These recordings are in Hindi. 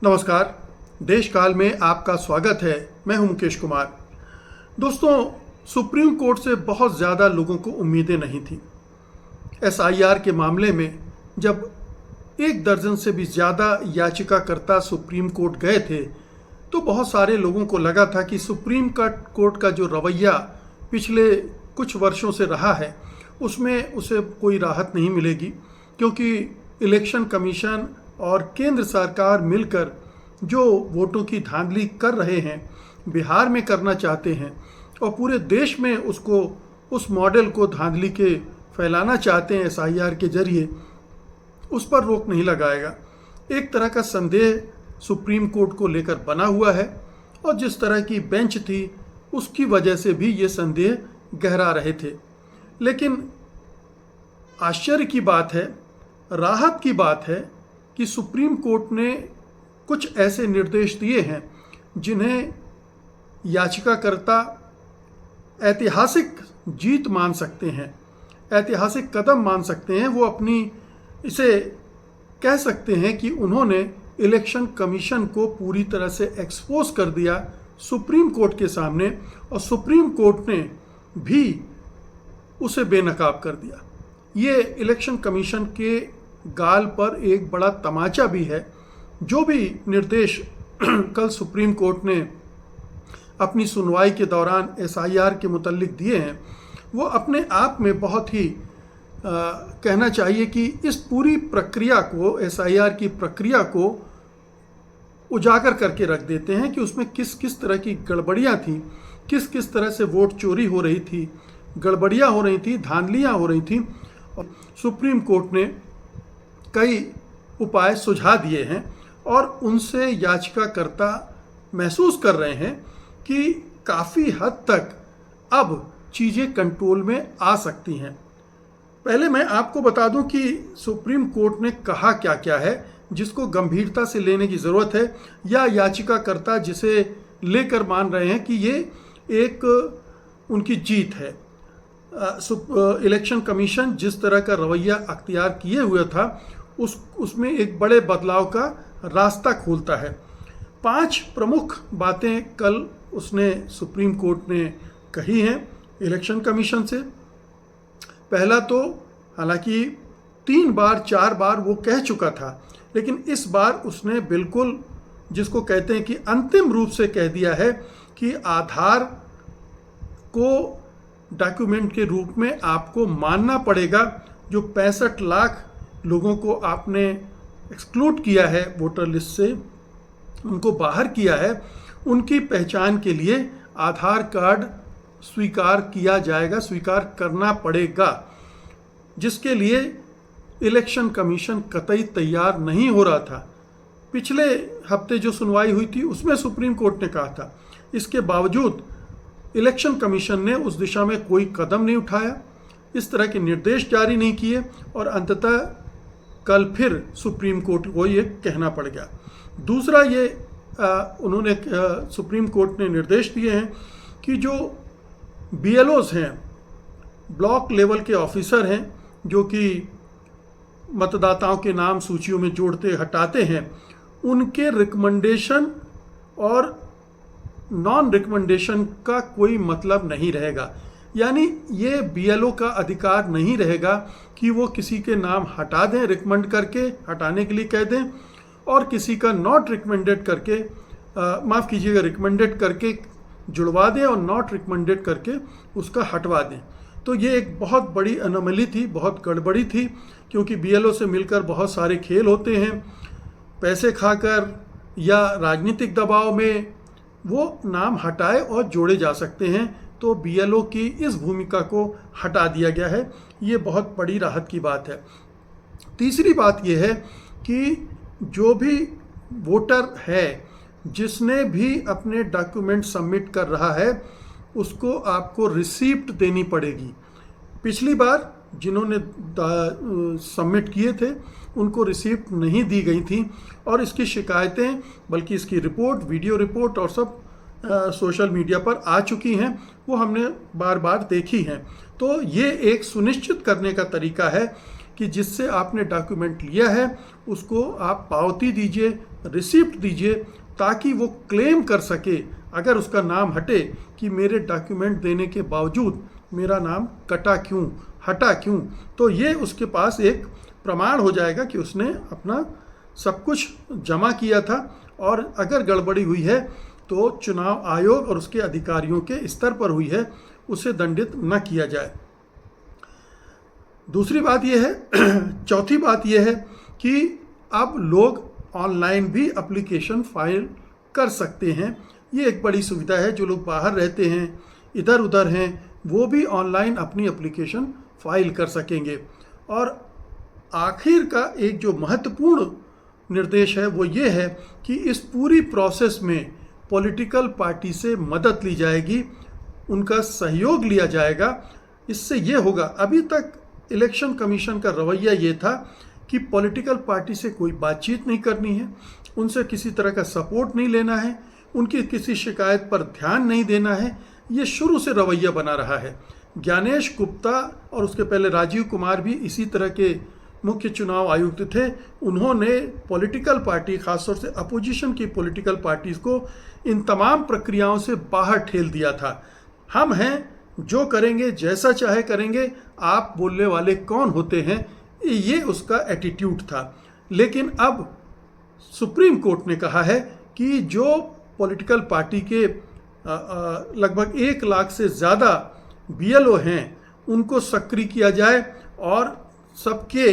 नमस्कार। देश काल में आपका स्वागत है। मैं हूं मुकेश कुमार। दोस्तों, सुप्रीम कोर्ट से बहुत ज़्यादा लोगों को उम्मीदें नहीं थी। एसआईआर के मामले में जब 1 दर्जन से भी ज़्यादा याचिकाकर्ता सुप्रीम कोर्ट गए थे तो बहुत सारे लोगों को लगा था कि सुप्रीम कोर्ट का जो रवैया पिछले कुछ वर्षों से रहा है उसमें उसे कोई राहत नहीं मिलेगी, क्योंकि इलेक्शन कमीशन और केंद्र सरकार मिलकर जो वोटों की धांधली कर रहे हैं, बिहार में करना चाहते हैं और पूरे देश में उस मॉडल को धांधली के फैलाना चाहते हैं एसआईआर के जरिए, उस पर रोक नहीं लगाएगा। एक तरह का संदेह सुप्रीम कोर्ट को लेकर बना हुआ है और जिस तरह की बेंच थी उसकी वजह से भी ये संदेह गहरा रहे थे। लेकिन आश्चर्य की बात है, राहत की बात है कि सुप्रीम कोर्ट ने कुछ ऐसे निर्देश दिए हैं जिन्हें याचिकाकर्ता ऐतिहासिक जीत मान सकते हैं, ऐतिहासिक कदम मान सकते हैं। वो अपनी इसे कह सकते हैं कि उन्होंने इलेक्शन कमीशन को पूरी तरह से एक्सपोज कर दिया सुप्रीम कोर्ट के सामने और सुप्रीम कोर्ट ने भी उसे बेनकाब कर दिया। ये इलेक्शन कमीशन के गाल पर एक बड़ा तमाचा भी है। जो भी निर्देश कल सुप्रीम कोर्ट ने अपनी सुनवाई के दौरान एसआईआर के मुतल्लिक दिए हैं, वो अपने आप में बहुत ही कहना चाहिए कि इस पूरी प्रक्रिया को, एसआईआर की प्रक्रिया को उजागर करके रख देते हैं कि उसमें किस किस तरह की गड़बड़ियाँ थी, किस किस तरह से वोट चोरी हो रही थी, गड़बड़ियाँ हो रही थी, धांधलियाँ हो रही थी। और सुप्रीम कोर्ट ने कई उपाय सुझा दिए हैं और उनसे याचिकाकर्ता महसूस कर रहे हैं कि काफ़ी हद तक अब चीज़ें कंट्रोल में आ सकती हैं। पहले मैं आपको बता दूं कि सुप्रीम कोर्ट ने कहा क्या क्या है जिसको गंभीरता से लेने की ज़रूरत है, या याचिकाकर्ता जिसे लेकर मान रहे हैं कि ये एक उनकी जीत है। इलेक्शन कमीशन जिस तरह का रवैया अख्तियार किए हुए था उसमें एक बड़े बदलाव का रास्ता खोलता है। 5 प्रमुख बातें कल उसने सुप्रीम कोर्ट ने कही हैं इलेक्शन कमीशन से। पहला तो हालांकि 3 बार 4 बार वो कह चुका था, लेकिन इस बार उसने बिल्कुल जिसको कहते हैं कि अंतिम रूप से कह दिया है कि आधार को डॉक्यूमेंट के रूप में आपको मानना पड़ेगा। जो 65 लाख लोगों को आपने एक्सक्लूड किया है वोटर लिस्ट से, उनको बाहर किया है, उनकी पहचान के लिए आधार कार्ड स्वीकार किया जाएगा, स्वीकार करना पड़ेगा, जिसके लिए इलेक्शन कमीशन कतई तैयार नहीं हो रहा था। पिछले हफ्ते जो सुनवाई हुई थी उसमें सुप्रीम कोर्ट ने कहा था। इसके बावजूद इलेक्शन कमीशन ने उस दिशा में कोई कदम नहीं उठाया, इस तरह के निर्देश जारी नहीं किए और अंततः कल फिर सुप्रीम कोर्ट को ये कहना पड़ गया। दूसरा ये उन्होंने सुप्रीम कोर्ट ने निर्देश दिए हैं कि जो बीएलओज हैं, ब्लॉक लेवल के ऑफिसर हैं, जो कि मतदाताओं के नाम सूचियों में जोड़ते हटाते हैं, उनके रिकमेंडेशन और नॉन रिकमेंडेशन का कोई मतलब नहीं रहेगा। यानी ये बीएलओ का अधिकार नहीं रहेगा कि वो किसी के नाम हटा दें, रिकमेंड करके हटाने के लिए कह दें, और किसी का नॉट रिकमेंडेड करके माफ़ कीजिएगा रिकमेंडेड करके जुड़वा दें और नॉट रिकमेंडेड करके उसका हटवा दें। तो ये एक बहुत बड़ी अनोमली थी, बहुत गड़बड़ी थी, क्योंकि बीएलओ से मिलकर बहुत सारे खेल होते हैं। पैसे खाकर या राजनीतिक दबाव में वो नाम हटाए और जोड़े जा सकते हैं। तो बीएलओ की इस भूमिका को हटा दिया गया है, ये बहुत बड़ी राहत की बात है। तीसरी बात यह है कि जो भी वोटर है जिसने भी अपने डॉक्यूमेंट सबमिट कर रहा है उसको आपको रिसीप्ट देनी पड़ेगी। पिछली बार जिन्होंने सबमिट किए थे उनको रिसीप्ट नहीं दी गई थी और इसकी शिकायतें, बल्कि इसकी रिपोर्ट, वीडियो रिपोर्ट और सब सोशल मीडिया पर आ चुकी हैं, वो हमने बार बार देखी हैं। तो ये एक सुनिश्चित करने का तरीका है कि जिससे आपने डॉक्यूमेंट लिया है उसको आप पावती दीजिए, रिसिप्ट दीजिए, ताकि वो क्लेम कर सके अगर उसका नाम हटे कि मेरे डॉक्यूमेंट देने के बावजूद मेरा नाम कटा क्यों, हटा क्यों। तो ये उसके पास एक प्रमाण हो जाएगा कि उसने अपना सब कुछ जमा किया था, और अगर गड़बड़ी हुई है तो चुनाव आयोग और उसके अधिकारियों के स्तर पर हुई है, उसे दंडित न किया जाए। दूसरी बात यह है चौथी बात यह है कि अब लोग ऑनलाइन भी एप्लीकेशन फाइल कर सकते हैं। ये एक बड़ी सुविधा है। जो लोग बाहर रहते हैं, इधर उधर हैं, वो भी ऑनलाइन अपनी एप्लीकेशन फाइल कर सकेंगे। और आखिर का एक जो महत्वपूर्ण निर्देश है वो ये है कि इस पूरी प्रोसेस में पॉलिटिकल पार्टी से मदद ली जाएगी, उनका सहयोग लिया जाएगा। इससे ये होगा, अभी तक इलेक्शन कमीशन का रवैया ये था कि पॉलिटिकल पार्टी से कोई बातचीत नहीं करनी है, उनसे किसी तरह का सपोर्ट नहीं लेना है, उनकी किसी शिकायत पर ध्यान नहीं देना है। ये शुरू से रवैया बना रहा है। ज्ञानेश गुप्ता और उसके पहले राजीव कुमार भी इसी तरह के मुख्य चुनाव आयुक्त थे। उन्होंने पॉलिटिकल पार्टी, खासतौर से अपोजिशन की पॉलिटिकल पार्टीज को इन तमाम प्रक्रियाओं से बाहर ठेल दिया था। हम हैं, जो करेंगे जैसा चाहे करेंगे, आप बोलने वाले कौन होते हैं, ये उसका एटीट्यूड था। लेकिन अब सुप्रीम कोर्ट ने कहा है कि जो पॉलिटिकल पार्टी के लगभग 1 लाख से ज़्यादा BLO हैं उनको सक्रिय किया जाए और सबके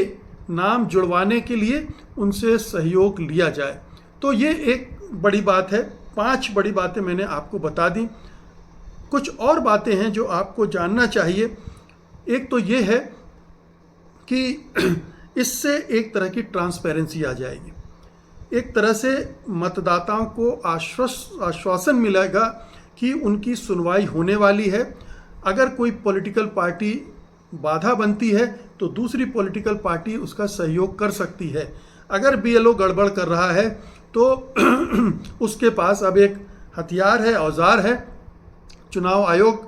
नाम जुड़वाने के लिए उनसे सहयोग लिया जाए। तो ये एक बड़ी बात है। 5 बड़ी बातें मैंने आपको बता दी। कुछ और बातें हैं जो आपको जानना चाहिए। एक तो ये है कि इससे एक तरह की ट्रांसपेरेंसी आ जाएगी, एक तरह से मतदाताओं को आश्वासन मिलेगा कि उनकी सुनवाई होने वाली है। अगर कोई पॉलिटिकल पार्टी बाधा बनती है तो दूसरी पॉलिटिकल पार्टी उसका सहयोग कर सकती है। अगर BLO गड़बड़ कर रहा है तो उसके पास अब एक हथियार है, औजार है। चुनाव आयोग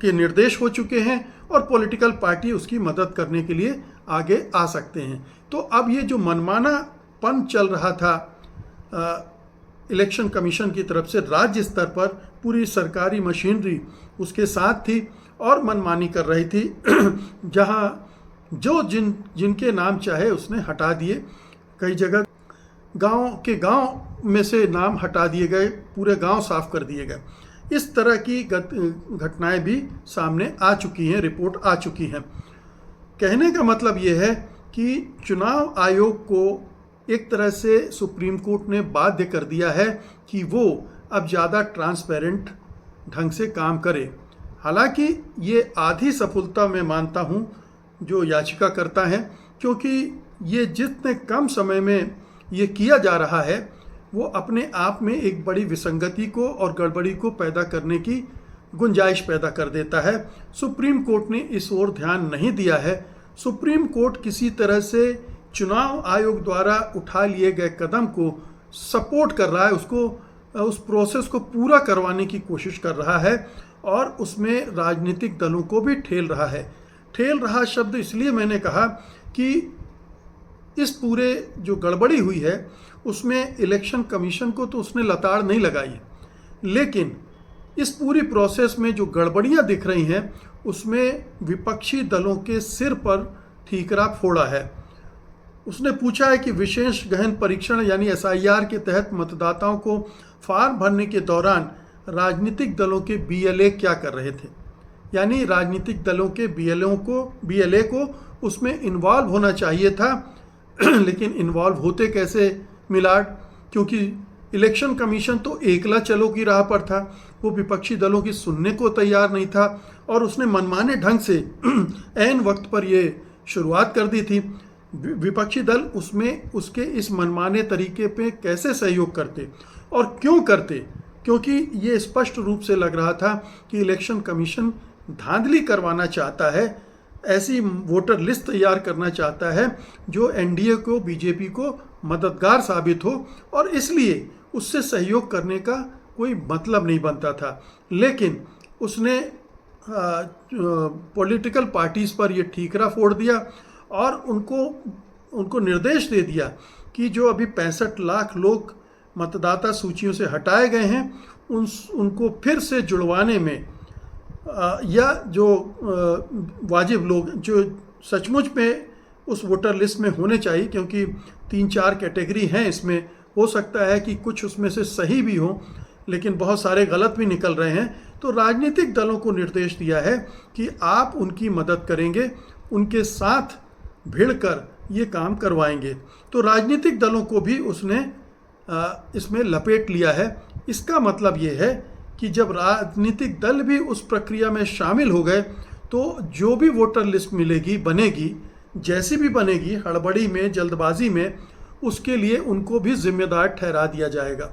के निर्देश हो चुके हैं और पॉलिटिकल पार्टी उसकी मदद करने के लिए आगे आ सकते हैं। तो अब ये जो मनमानापन चल रहा था इलेक्शन कमीशन की तरफ से राज्य स्तर पर, पूरी सरकारी मशीनरी उसके साथ थी और मनमानी कर रही थी। जहां जो जिनके नाम चाहे उसने हटा दिए। कई जगह गांव में से नाम हटा दिए गए, पूरे गांव साफ कर दिए गए। इस तरह की घटनाएं भी सामने आ चुकी हैं, रिपोर्ट आ चुकी हैं। कहने का मतलब ये है कि चुनाव आयोग को एक तरह से सुप्रीम कोर्ट ने बाध्य कर दिया है कि वो अब ज़्यादा ट्रांसपेरेंट ढंग से काम करे। हालांकि ये आधी सफलता मैं मानता हूँ जो याचिका करता है, क्योंकि ये जितने कम समय में ये किया जा रहा है वो अपने आप में एक बड़ी विसंगति को और गड़बड़ी को पैदा करने की गुंजाइश पैदा कर देता है। सुप्रीम कोर्ट ने इस ओर ध्यान नहीं दिया है। सुप्रीम कोर्ट किसी तरह से चुनाव आयोग द्वारा उठा लिए गए कदम को सपोर्ट कर रहा है, उसको उस प्रोसेस को पूरा करवाने की कोशिश कर रहा है और उसमें राजनीतिक दलों को भी ठेल रहा है। ठेल रहा शब्द इसलिए मैंने कहा कि इस पूरे जो गड़बड़ी हुई है उसमें इलेक्शन कमीशन को तो उसने लताड़ नहीं लगाई है, लेकिन इस पूरी प्रोसेस में जो गड़बड़ियां दिख रही हैं उसमें विपक्षी दलों के सिर पर ठीकरा फोड़ा है। उसने पूछा है कि विशेष गहन परीक्षण यानी SIR के तहत मतदाताओं को फॉर्म भरने के दौरान राजनीतिक दलों के BLA क्या कर रहे थे, यानी राजनीतिक दलों के BLA को उसमें इन्वॉल्व होना चाहिए था। लेकिन इन्वॉल्व होते कैसे मिलाड, क्योंकि इलेक्शन कमीशन तो एकला चलो की राह पर था, वो विपक्षी दलों की सुनने को तैयार नहीं था और उसने मनमाने ढंग से ऐन वक्त पर ये शुरुआत कर दी थी। विपक्षी दल उसमें उसके इस मनमाने तरीके पे कैसे सहयोग करते और क्यों करते, क्योंकि ये स्पष्ट रूप से लग रहा था कि इलेक्शन कमीशन धांधली करवाना चाहता है, ऐसी वोटर लिस्ट तैयार करना चाहता है जो NDA को, BJP को मददगार साबित हो, और इसलिए उससे सहयोग करने का कोई मतलब नहीं बनता था। लेकिन उसने पॉलिटिकल पार्टीज़ पर ये ठीकरा फोड़ दिया और उनको निर्देश दे दिया कि जो अभी 65 लाख लोग मतदाता सूचियों से हटाए गए हैं उनको फिर से जुड़वाने में या जो वाजिब लोग जो सचमुच में उस वोटर लिस्ट में होने चाहिए, क्योंकि 3-4 कैटेगरी हैं इसमें, हो सकता है कि कुछ उसमें से सही भी हों लेकिन बहुत सारे गलत भी निकल रहे हैं, तो राजनीतिक दलों को निर्देश दिया है कि आप उनकी मदद करेंगे, उनके साथ भिड़कर ये काम करवाएंगे। तो राजनीतिक दलों को भी उसने इसमें लपेट लिया है। इसका मतलब ये है कि जब राजनीतिक दल भी उस प्रक्रिया में शामिल हो गए तो जो भी वोटर लिस्ट मिलेगी, बनेगी, जैसी भी बनेगी, हड़बड़ी में, जल्दबाजी में, उसके लिए उनको भी जिम्मेदार ठहरा दिया जाएगा।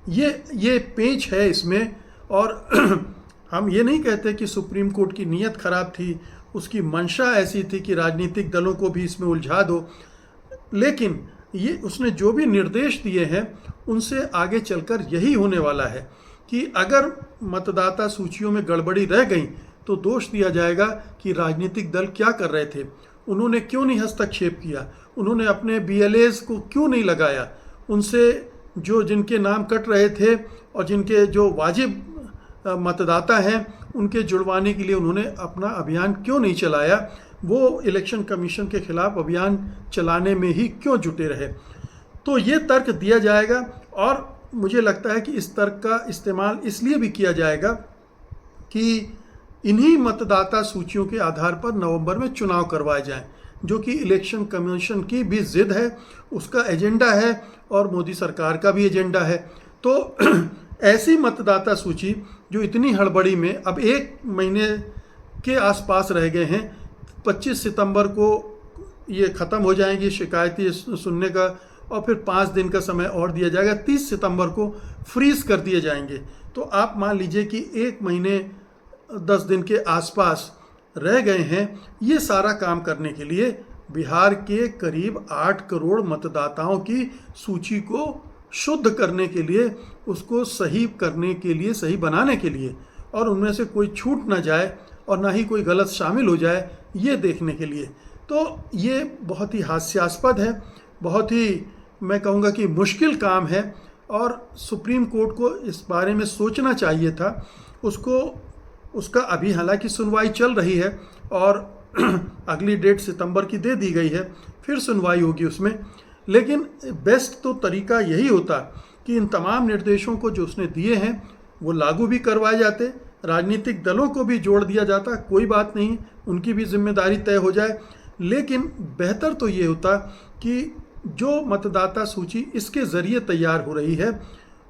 ये पेंच है इसमें। और हम ये नहीं कहते कि सुप्रीम कोर्ट की नीयत खराब थी, उसकी मंशा ऐसी थी कि राजनीतिक दलों को भी इसमें उलझा दो, लेकिन ये उसने जो भी निर्देश दिए हैं उनसे आगे चलकर यही होने वाला है कि अगर मतदाता सूचियों में गड़बड़ी रह गई तो दोष दिया जाएगा कि राजनीतिक दल क्या कर रहे थे, उन्होंने क्यों नहीं हस्तक्षेप किया, उन्होंने अपने BLAs को क्यों नहीं लगाया, उनसे जो जिनके नाम कट रहे थे और जिनके जो वाजिब मतदाता हैं उनके जुड़वाने के लिए उन्होंने अपना अभियान क्यों नहीं चलाया, वो इलेक्शन कमीशन के खिलाफ अभियान चलाने में ही क्यों जुटे रहे। तो ये तर्क दिया जाएगा और मुझे लगता है कि इस तर्क का इस्तेमाल इसलिए भी किया जाएगा कि इन्हीं मतदाता सूचियों के आधार पर नवंबर में चुनाव करवाए जाएं, जो कि इलेक्शन कमीशन की भी जिद है, उसका एजेंडा है और मोदी सरकार का भी एजेंडा है। तो ऐसी मतदाता सूची जो इतनी हड़बड़ी में अब 1 महीने के आसपास रह गए हैं, 25 सितंबर को ये ख़त्म हो जाएंगी शिकायतें सुनने का और फिर 5 दिन का समय और दिया जाएगा, 30 सितंबर को फ्रीज कर दिए जाएंगे। तो आप मान लीजिए कि 1 महीने 10 दिन के आसपास रह गए हैं ये सारा काम करने के लिए, बिहार के करीब 8 करोड़ मतदाताओं की सूची को शुद्ध करने के लिए, उसको सही करने के लिए, सही बनाने के लिए, और उनमें से कोई छूट ना जाए और ना ही कोई गलत शामिल हो जाए, ये देखने के लिए। तो ये बहुत ही हास्यास्पद है, बहुत ही मैं कहूँगा कि मुश्किल काम है और सुप्रीम कोर्ट को इस बारे में सोचना चाहिए था। उसका अभी हालांकि सुनवाई चल रही है और अगली डेट सितंबर की दे दी गई है, फिर सुनवाई होगी उसमें, लेकिन बेस्ट तो तरीका यही होता कि इन तमाम निर्देशों को जो उसने दिए हैं वो लागू भी करवाए जाते, राजनीतिक दलों को भी जोड़ दिया जाता, कोई बात नहीं, उनकी भी जिम्मेदारी तय हो जाए। लेकिन बेहतर तो ये होता कि जो मतदाता सूची इसके ज़रिए तैयार हो रही है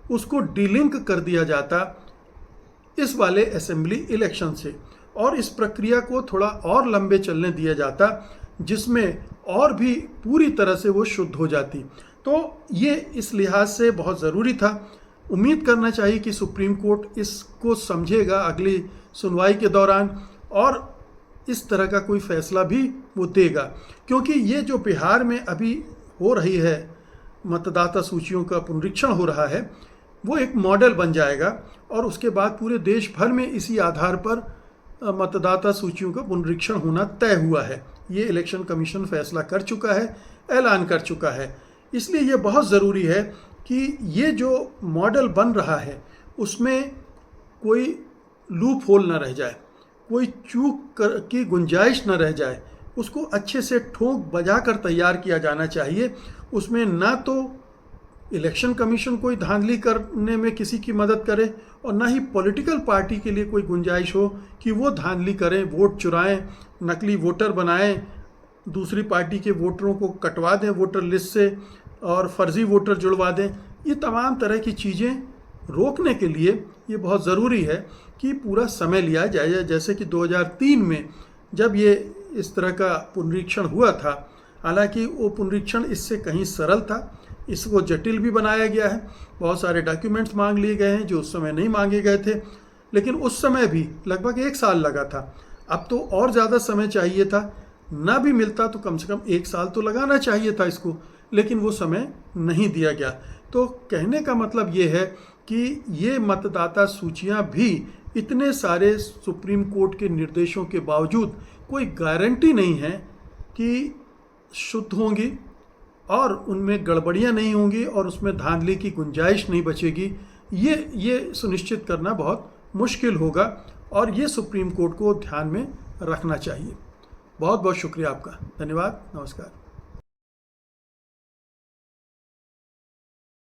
उसको डिलिंक कर दिया जाता इस वाले असेंबली इलेक्शन से, और इस प्रक्रिया को थोड़ा और लंबे चलने दिया जाता जिसमें और भी पूरी तरह से वो शुद्ध हो जाती। तो ये इस लिहाज से बहुत ज़रूरी था। उम्मीद करना चाहिए कि सुप्रीम कोर्ट इसको समझेगा अगली सुनवाई के दौरान और इस तरह का कोई फैसला भी वो देगा, क्योंकि ये जो बिहार में अभी हो रही है मतदाता सूचियों का पुनरीक्षण हो रहा है वो एक मॉडल बन जाएगा और उसके बाद पूरे देश भर में इसी आधार पर मतदाता सूचियों का पुनरीक्षण होना तय हुआ है। ये इलेक्शन कमीशन फैसला कर चुका है, ऐलान कर चुका है। इसलिए ये बहुत ज़रूरी है कि ये जो मॉडल बन रहा है उसमें कोई लूप होल न रह जाए, कोई चूक की गुंजाइश न रह जाए, उसको अच्छे से ठोक बजा कर तैयार किया जाना चाहिए। उसमें ना तो इलेक्शन कमीशन कोई धांधली करने में किसी की मदद करे और ना ही पॉलिटिकल पार्टी के लिए कोई गुंजाइश हो कि वो धांधली करें, वोट चुराएं, नकली वोटर बनाएं, दूसरी पार्टी के वोटरों को कटवा दें वोटर लिस्ट से और फर्जी वोटर जुड़वा दें। ये तमाम तरह की चीज़ें रोकने के लिए ये बहुत ज़रूरी है कि पूरा समय लिया जाए। जैसे कि 2003 में जब ये इस तरह का पुनरीक्षण हुआ था, हालांकि वो पुनरीक्षण इससे कहीं सरल था, इसको जटिल भी बनाया गया है, बहुत सारे डॉक्यूमेंट्स मांग लिए गए हैं जो उस समय नहीं मांगे गए थे, लेकिन उस समय भी लगभग 1 साल लगा था। अब तो और ज़्यादा समय चाहिए था, ना भी मिलता तो कम से कम 1 साल तो लगाना चाहिए था इसको, लेकिन वो समय नहीं दिया गया। तो कहने का मतलब ये है कि ये मतदाता सूचियां भी इतने सारे सुप्रीम कोर्ट के निर्देशों के बावजूद कोई गारंटी नहीं है कि शुद्ध होंगी और उनमें गड़बड़ियाँ नहीं होंगी और उसमें धांधली की गुंजाइश नहीं बचेगी, ये सुनिश्चित करना बहुत मुश्किल होगा और ये सुप्रीम कोर्ट को ध्यान में रखना चाहिए। बहुत बहुत शुक्रिया आपका। धन्यवाद। नमस्कार।